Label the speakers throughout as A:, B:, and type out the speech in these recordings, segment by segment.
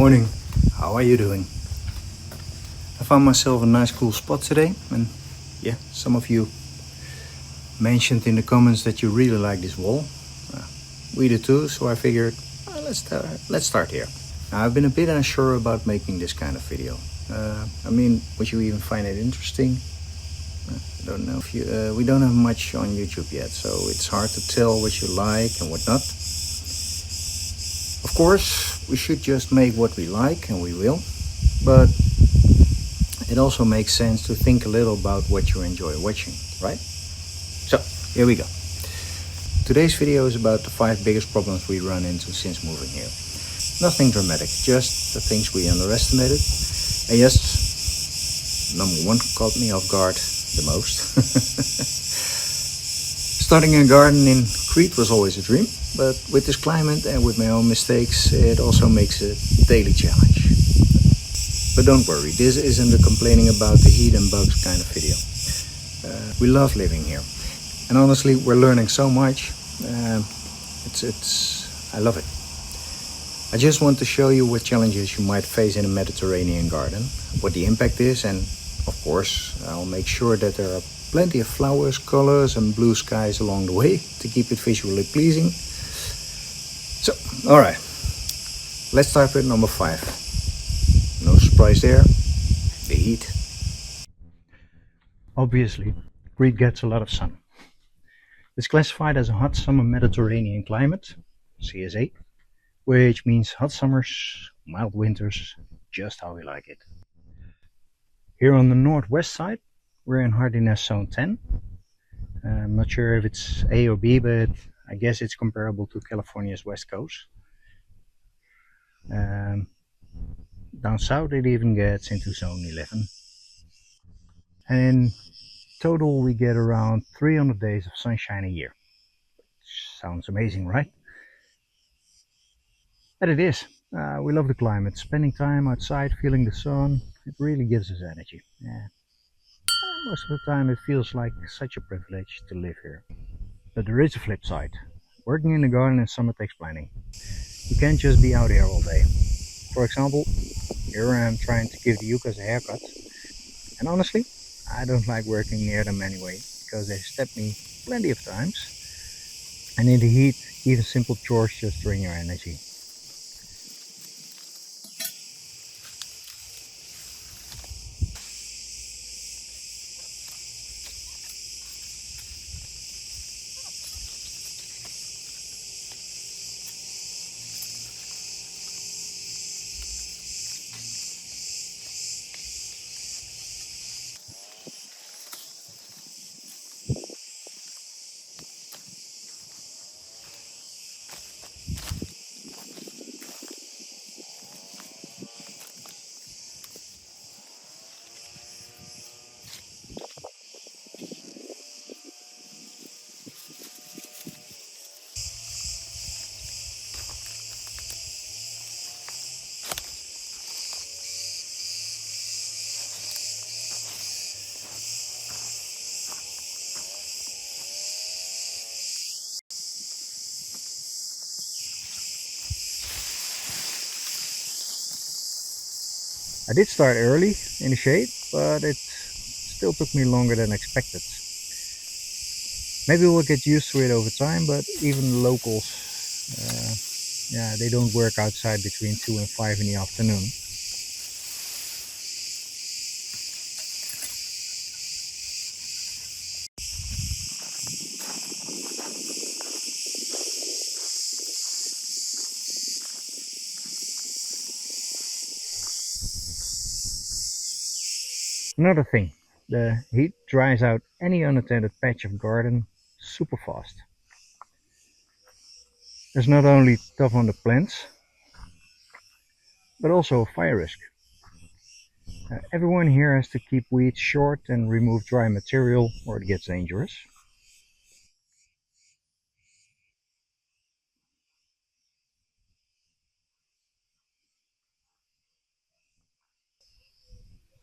A: Morning, how are you doing? I found myself a nice cool spot today, and yeah, some of you mentioned in the comments that you really like this wall. We do too, so I figured let's start here. Now, I've been a bit unsure about making this kind of video. Would you even find it interesting? I don't know if you. We don't have much on YouTube yet, so it's hard to tell what you like and what not. Of course, we should just make what we like, and we will, but it also makes sense to think a little about what you enjoy watching, right? So, here we go. Today's video is about the 5 biggest problems we run into since moving here. Nothing dramatic, just the things we underestimated. And yes, number 1 caught me off guard the most. Starting a garden in Crete was always a dream, but with this climate and with my own mistakes, it also makes a daily challenge. But don't worry, this isn't a complaining about the heat and bugs kind of video. We love living here, and honestly, we're learning so much. I love it. I just want to show you what challenges you might face in a Mediterranean garden, what the impact is, and of course, I'll make sure that there are plenty of flowers, colors, and blue skies along the way to keep it visually pleasing. So, alright, let's start with number 5. No surprise there, the heat. Obviously, Crete gets a lot of sun. It's classified as a hot summer Mediterranean climate, CSA, which means hot summers, mild winters, just how we like it. Here on the northwest side, we're in hardiness zone 10. I'm not sure if it's A or B, but I guess it's comparable to California's west coast. Down south it even gets into zone 11. And in total we get around 300 days of sunshine a year. Sounds amazing, right? And it is. We love the climate. Spending time outside, feeling the sun, it really gives us energy. Yeah. Most of the time it feels like such a privilege to live here. But there is a flip side. Working in the garden in summer takes planning. You can't just be out here all day. For example, here I am trying to give the yuccas a haircut. And honestly, I don't like working near them anyway, because they step me plenty of times. And in the heat, even simple chores just drain your energy. I did start early in the shade, but it still took me longer than expected. Maybe we'll get used to it over time, but even the locals, they don't work outside between 2 and 5 in the afternoon. Another thing, the heat dries out any unattended patch of garden super fast. It's not only tough on the plants, but also a fire risk. Everyone here has to keep weeds short and remove dry material, or it gets dangerous.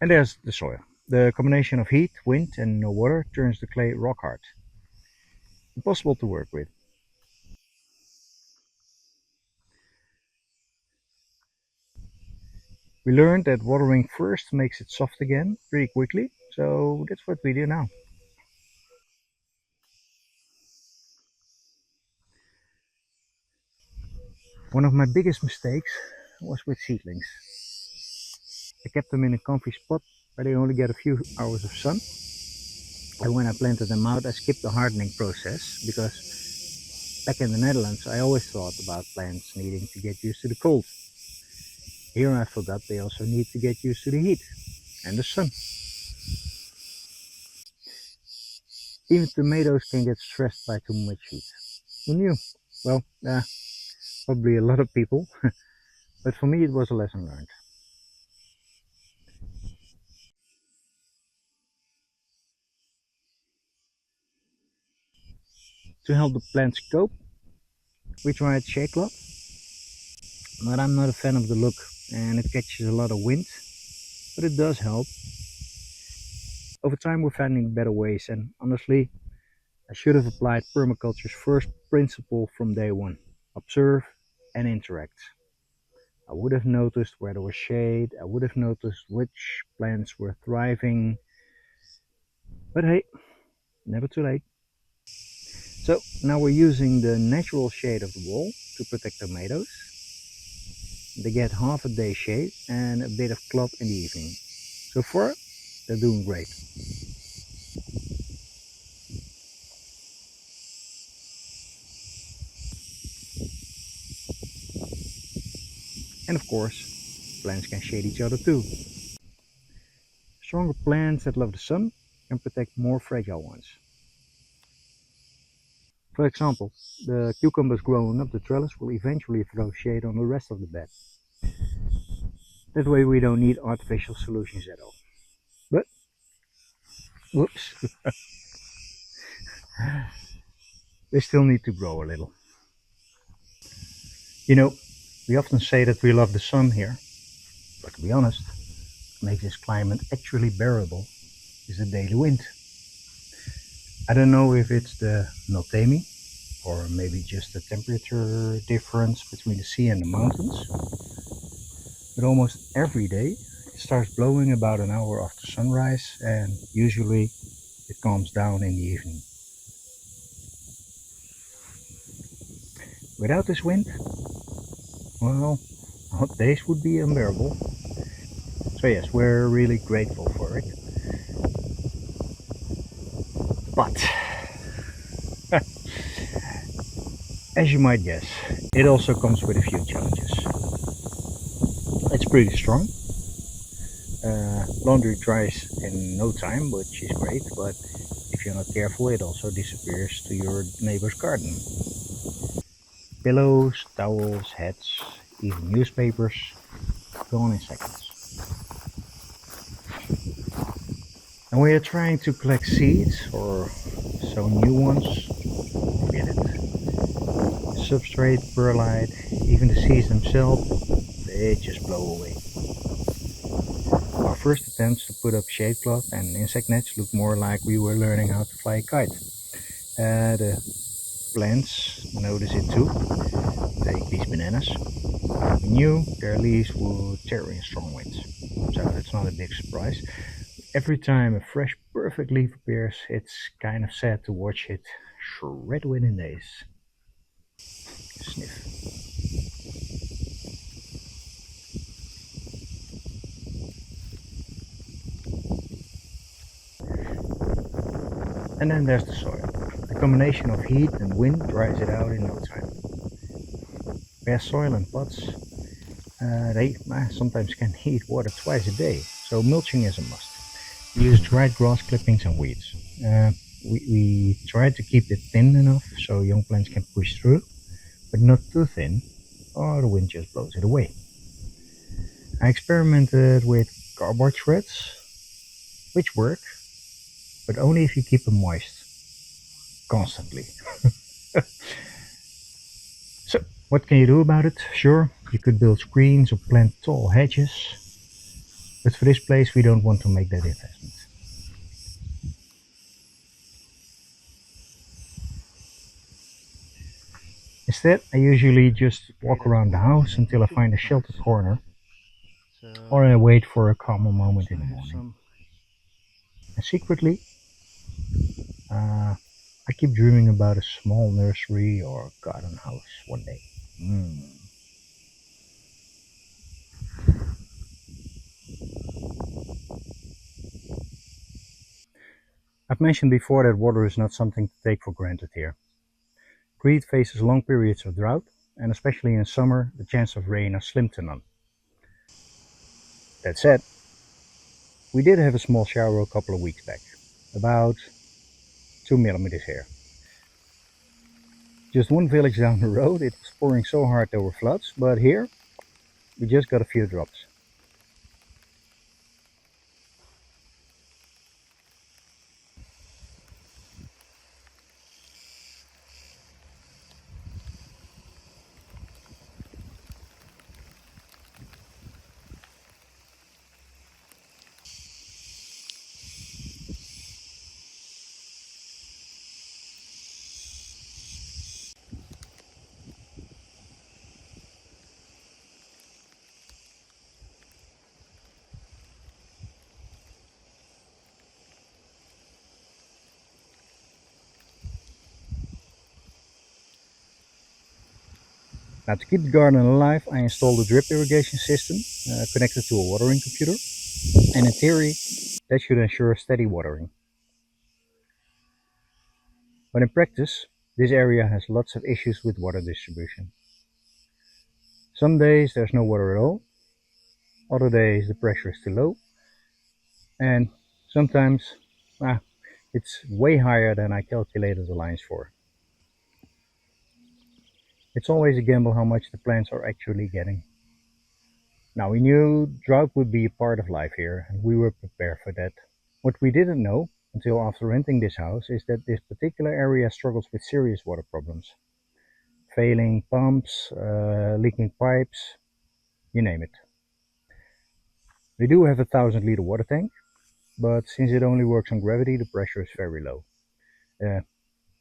A: And there's the soil. The combination of heat, wind and no water turns the clay rock hard. Impossible to work with. We learned that watering first makes it soft again pretty quickly, so that's what we do now. One of my biggest mistakes was with seedlings. I kept them in a comfy spot where they only get a few hours of sun. And when I planted them out, I skipped the hardening process because back in the Netherlands, I always thought about plants needing to get used to the cold. Here I forgot they also need to get used to the heat and the sun. Even tomatoes can get stressed by too much heat. Who knew? Well, probably a lot of people, but for me it was a lesson learned. To help the plants cope, we tried shade cloth, but I'm not a fan of the look and it catches a lot of wind, but it does help. Over time we're finding better ways, and honestly, I should have applied permaculture's first principle from day one: observe and interact. I would have noticed where there was shade, I would have noticed which plants were thriving, but hey, never too late. So now we're using the natural shade of the wall to protect tomatoes. They get half a day shade and a bit of cloth in the evening. So far, they're doing great. And of course, plants can shade each other too. Stronger plants that love the sun can protect more fragile ones. For example, the cucumbers growing up the trellis will eventually throw shade on the rest of the bed. That way we don't need artificial solutions at all. But, whoops, they still need to grow a little. You know, we often say that we love the sun here, but to be honest, what makes this climate actually bearable is the daily wind. I don't know if it's the Notemi, or maybe just the temperature difference between the sea and the mountains, but almost every day it starts blowing about an hour after sunrise, and usually it calms down in the evening. Without this wind, well, hot days would be unbearable. So yes, we're really grateful for it. But, as you might guess, it also comes with a few challenges. It's pretty strong. Laundry dries in no time, which is great, but if you're not careful, it also disappears to your neighbor's garden. Pillows, towels, hats, even newspapers, gone in seconds. And when you're trying to collect seeds or sow new ones, forget it. Substrate, perlite, even the seeds themselves, they just blow away. Our first attempts to put up shade cloth and insect nets looked more like we were learning how to fly a kite. The plants notice it too. Take these bananas. We knew their leaves would tear in strong winds, so that's not a big surprise. Every time a fresh, perfect leaf appears, it's kind of sad to watch it shred within days. Sniff. And then there's the soil. The combination of heat and wind dries it out in no time. Bare soil and pots, they sometimes can heat water twice a day, so mulching is a must. We use dried grass clippings and weeds. We try to keep it thin enough so young plants can push through, but not too thin, or the wind just blows it away. I experimented with cardboard shreds, which work, but only if you keep them moist constantly. So, what can you do about it? Sure, you could build screens or plant tall hedges, but for this place we don't want to make that investment. Instead, I usually just walk around the house until I find a sheltered corner or I wait for a calmer moment
B: So
A: in
B: I
A: the
B: have
A: morning.
B: some.
A: And secretly, I keep dreaming about a small nursery or garden house one day. Mm. I've mentioned before that water is not something to take for granted here. Crete faces long periods of drought, and especially in summer, the chance of rain are slim to none. That said, we did have a small shower a couple of weeks back, about 2 millimeters here. Just one village down the road, it was pouring so hard there were floods, but here we just got a few drops. Now, to keep the garden alive, I installed a drip irrigation system connected to a watering computer, and in theory, that should ensure steady watering. But in practice, this area has lots of issues with water distribution. Some days there's no water at all, other days the pressure is too low, and sometimes ah, it's way higher than I calculated the lines for. It's always a gamble how much the plants are actually getting. Now, we knew drought would be a part of life here, and we were prepared for that. What we didn't know until after renting this house is that this particular area struggles with serious water problems. Failing pumps, leaking pipes, you name it. We do have a 1,000 liter water tank, but since it only works on gravity, the pressure is very low. Uh,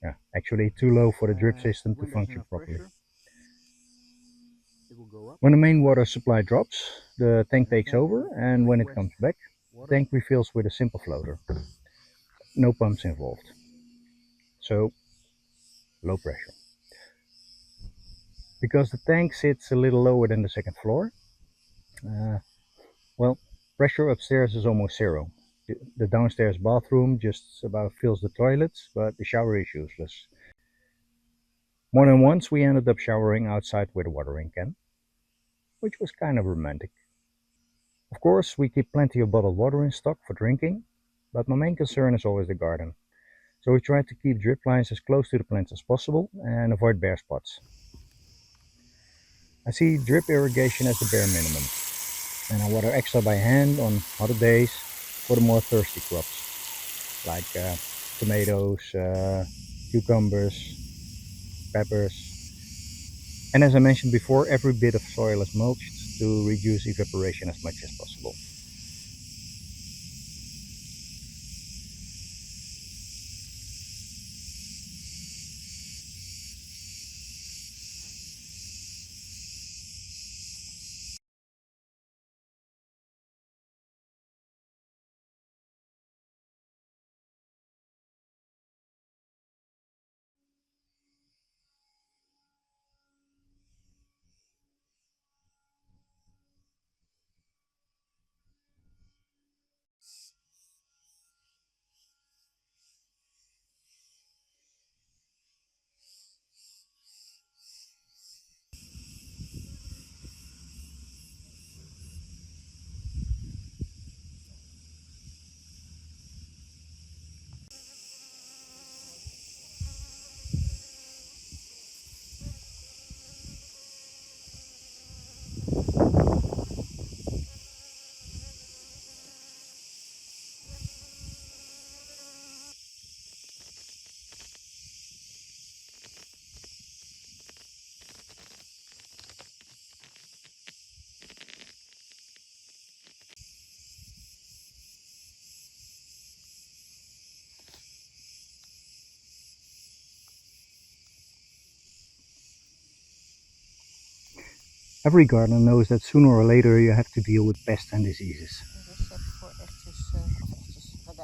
A: yeah, actually too low for the drip system to
B: When there's
A: function
B: enough
A: properly.
B: pressure, it will go up,
A: When the main water supply drops, the tank
B: and the
A: takes
B: tank
A: over,
B: will
A: and when it
B: request
A: comes back, the
B: water.
A: tank refills with a simple floater. No pumps involved. So, low pressure. Because the tank sits a little lower than the second floor, uh, well, pressure upstairs is almost zero. The downstairs bathroom just about fills the toilets, but the shower is useless. More than once, we ended up showering outside with a watering can, which was kind of romantic. Of course, we keep plenty of bottled water in stock for drinking, but my main concern is always the garden. So we try to keep drip lines as close to the plants as possible and avoid bare spots. I see drip irrigation as the bare minimum, and I water extra by hand on other days for the more thirsty crops like tomatoes, cucumbers, peppers. And as I mentioned before, every bit of soil is mulched to reduce evaporation as much as possible. Every gardener knows that sooner or later you have to deal with pests and diseases.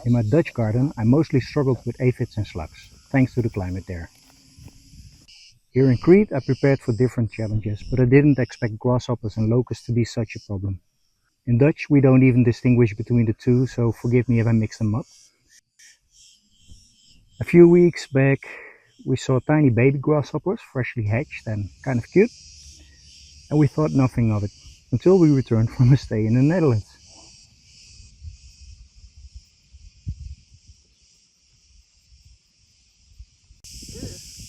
A: In my Dutch garden, I mostly struggled with aphids and slugs, thanks to the climate there. Here in Crete, I prepared for different challenges, but I didn't expect grasshoppers and locusts to be such a problem. In Dutch, we don't even distinguish between the two, so forgive me if I mix them up. A few weeks back, we saw tiny baby grasshoppers, freshly hatched and kind of cute, and we thought nothing of it, until we returned from a stay in the Netherlands.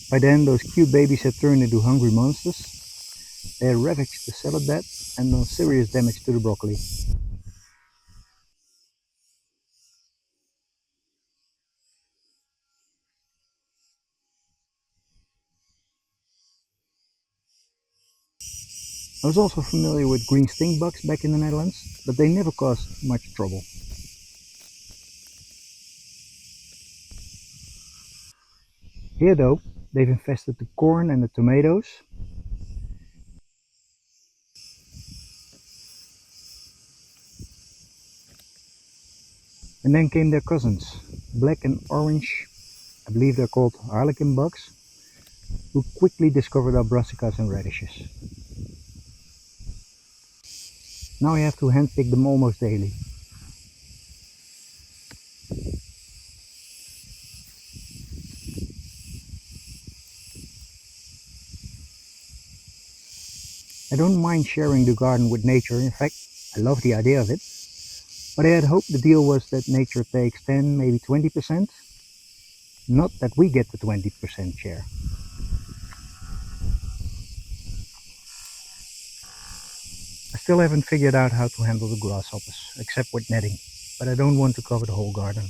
A: By then, those cute babies had turned into hungry monsters. They had ravaged the salad bed and done serious damage to the broccoli. I was also familiar with green stink bugs back in the Netherlands, but they never caused much trouble. Here though, they've infested the corn and the tomatoes. And then came their cousins, black and orange, I believe they're called harlequin bugs, who quickly discovered our brassicas and radishes. Now I have to handpick them almost daily. I don't mind sharing the garden with nature, in fact, I love the idea of it. But I had hoped the deal was that nature takes 10, maybe 20%, not that we get the 20% share. I still haven't figured out how to handle the grasshoppers, except with netting, but I don't want to cover the whole garden.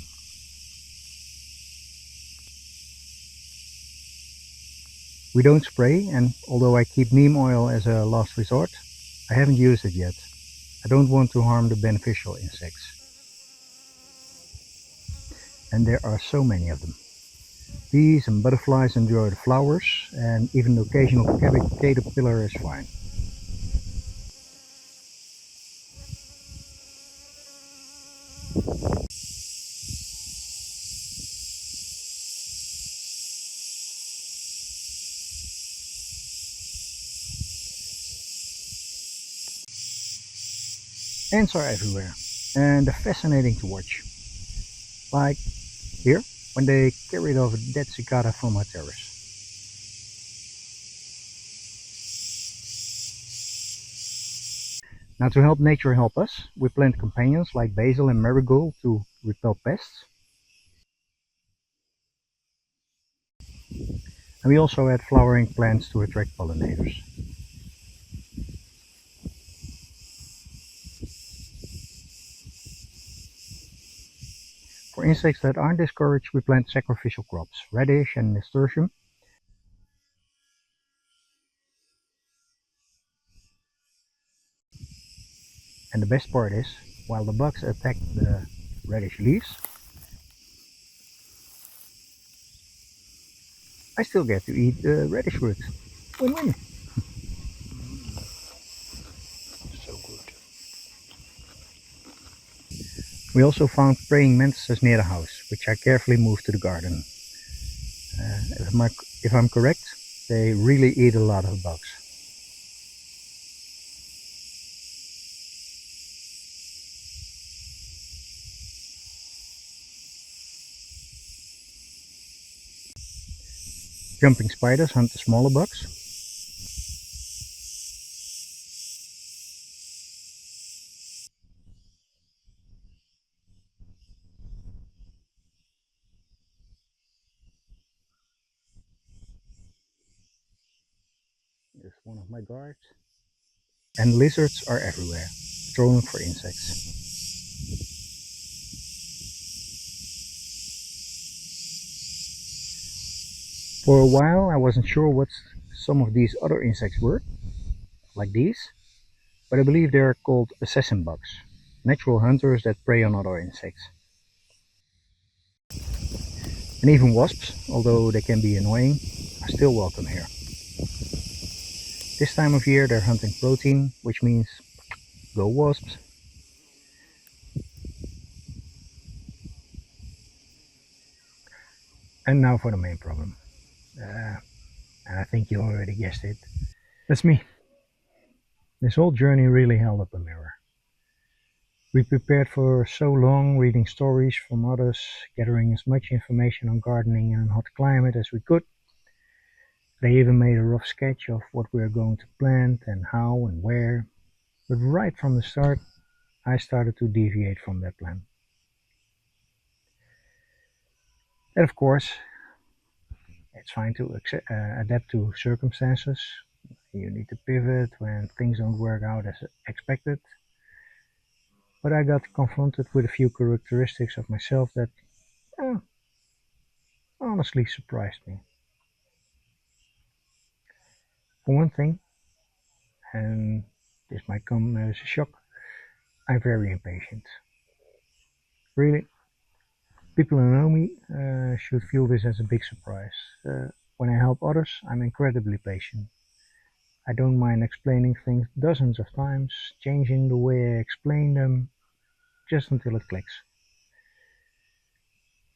A: We don't spray, and although I keep neem oil as a last resort, I haven't used it yet. I don't want to harm the beneficial insects. And there are so many of them. Bees and butterflies enjoy the flowers, and even the occasional caterpillar is fine. Ants are everywhere, and they're fascinating to watch. Like here, when they carried off a dead cicada from my terrace. Now, to help nature help us, we plant companions like basil and marigold to repel pests. And we also add flowering plants to attract pollinators. For insects that aren't discouraged, we plant sacrificial crops, radish and nasturtium. And the best part is, while the bugs attack the radish leaves, I still get to eat the radish roots. Win-win. So good. We also found praying mantises near the house, which I carefully moved to the garden. If I'm correct, they really eat a lot of bugs. Jumping spiders hunt the smaller bugs. Here's one of my guards. And lizards are everywhere, trolling for insects. For a while I wasn't sure what some of these other insects were, like these, but I believe they are called assassin bugs, natural hunters that prey on other insects. And even wasps, although they can be annoying, are still welcome here. This time of year they're hunting protein, which means go wasps. And now for the main problem. And I think you already guessed it. That's me. This whole journey really held up a mirror. We prepared for so long, reading stories from others, gathering as much information on gardening in a hot climate as we could. They even made a rough sketch of what we were going to plant and how and where. But right from the start, I started to deviate from that plan. And of course, it's fine to adapt to circumstances. You need to pivot when things don't work out as expected. But I got confronted with a few characteristics of myself that eh, honestly surprised me. For one thing, and this might come as a shock, I'm very impatient. Really, people who know me should feel this as a big surprise. When I help others, I'm incredibly patient. I don't mind explaining things dozens of times, changing the way I explain them, just until it clicks.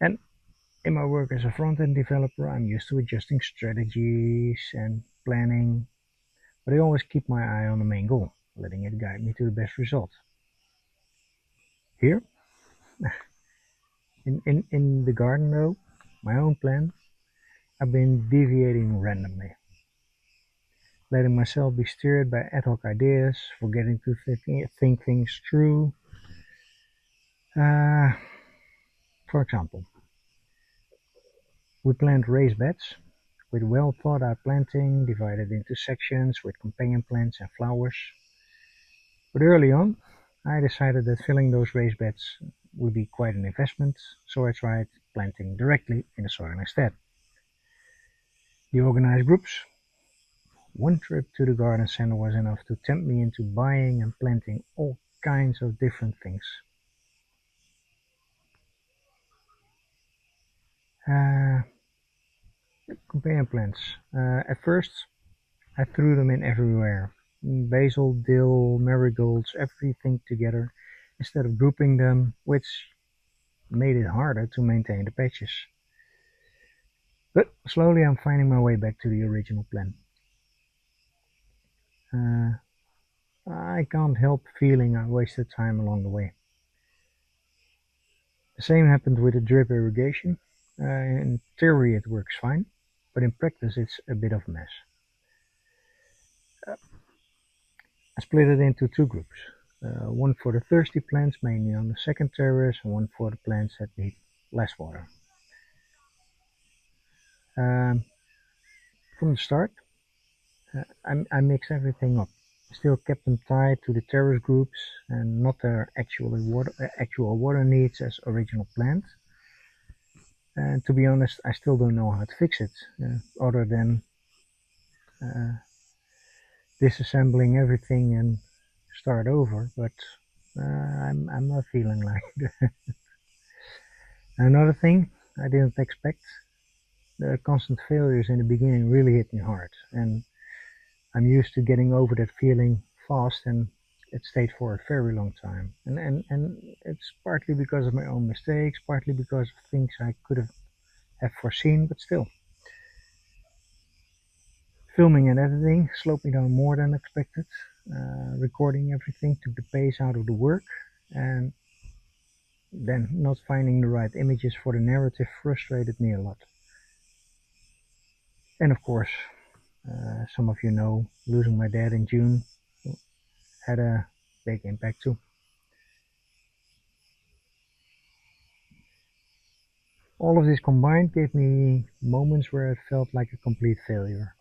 A: And in my work as a front-end developer, I'm used to adjusting strategies and planning, but I always keep my eye on the main goal, letting it guide me to the best result. Here, in the garden though, my own plan, I've been deviating randomly, letting myself be steered by ad hoc ideas, forgetting to think things through. Uh, for example, we plant raised beds with well thought out planting divided into sections with companion plants and flowers. But early on, I decided that filling those raised beds would be quite an investment, so I tried planting directly in the soil instead. The organized groups, one trip to the garden center was enough to tempt me into buying and planting all kinds of different things. Uh, Companion plants. At first, I threw them in everywhere. Basil, dill, marigolds, everything together, instead of grouping them, which made it harder to maintain the patches. But slowly I'm finding my way back to the original plan. Uh, I can't help feeling I wasted time along the way. The same happened with the drip irrigation. In theory it works fine, but in practice it's a bit of a mess. I split it into two groups. One for the thirsty plants, mainly on the second terrace, and one for the plants that need less water. Um, from the start, I mixed everything up. Still kept them tied to the terrace groups and not their actual water needs as original plants. And to be honest, I still don't know how to fix it, other than uh, disassembling everything and start over. But I'm not feeling like it. Another thing I didn't expect, the constant failures in the beginning really hit me hard, and I'm used to getting over that feeling fast, and it stayed for a very long time. And it's partly because of my own mistakes, partly because of things I could have foreseen, but still. Filming and editing slowed me down more than expected. Recording everything took the pace out of the work, and then not finding the right images for the narrative frustrated me a lot. And of course, some of you know, losing my dad in June had a big impact too. All of this combined gave me moments where it felt like a complete failure,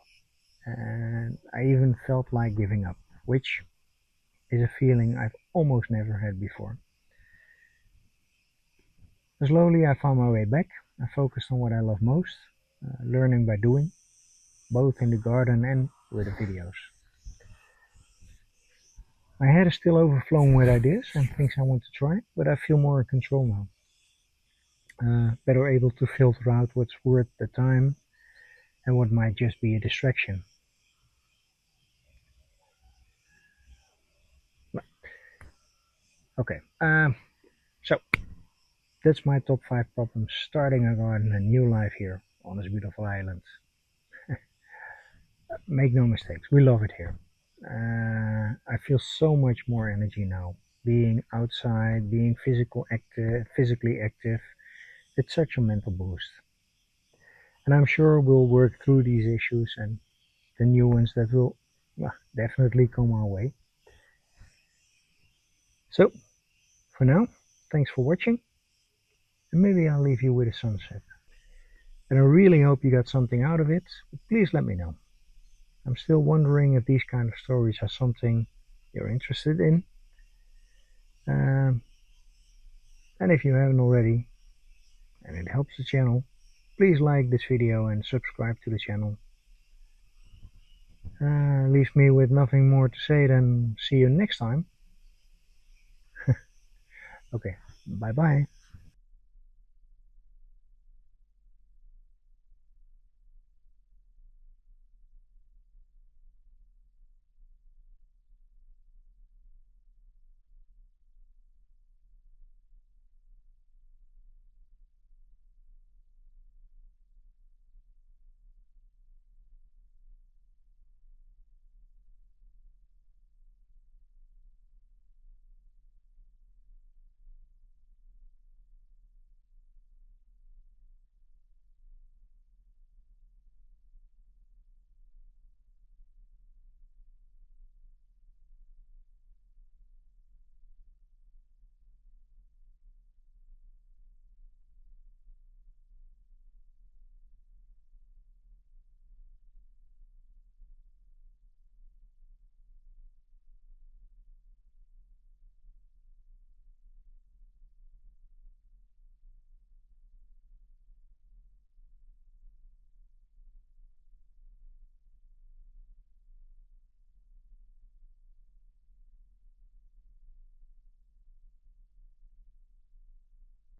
A: and I even felt like giving up, which is a feeling I've almost never had before. Slowly I found my way back. I focused on what I love most, learning by doing, both in the garden and with the videos. My head is still overflowing with ideas and things I want to try, but I feel more in control now. Better able to filter out what's worth the time and what might just be a distraction. Okay, so that's my top 5 problems starting a garden and new life here on this beautiful island. Make no mistakes, we love it here. I feel so much more energy now. Being outside, being physically active, it's such a mental boost. And I'm sure we'll work through these issues and the new ones that will, well, definitely come our way. So, for now, thanks for watching, and maybe I'll leave you with a sunset. And I really hope you got something out of it, but please let me know. I'm still wondering if these kind of stories are something you're interested in. And if you haven't already, and it helps the channel, please like this video and subscribe to the channel. Leaves me with nothing more to say than see you next time. Okay, bye bye.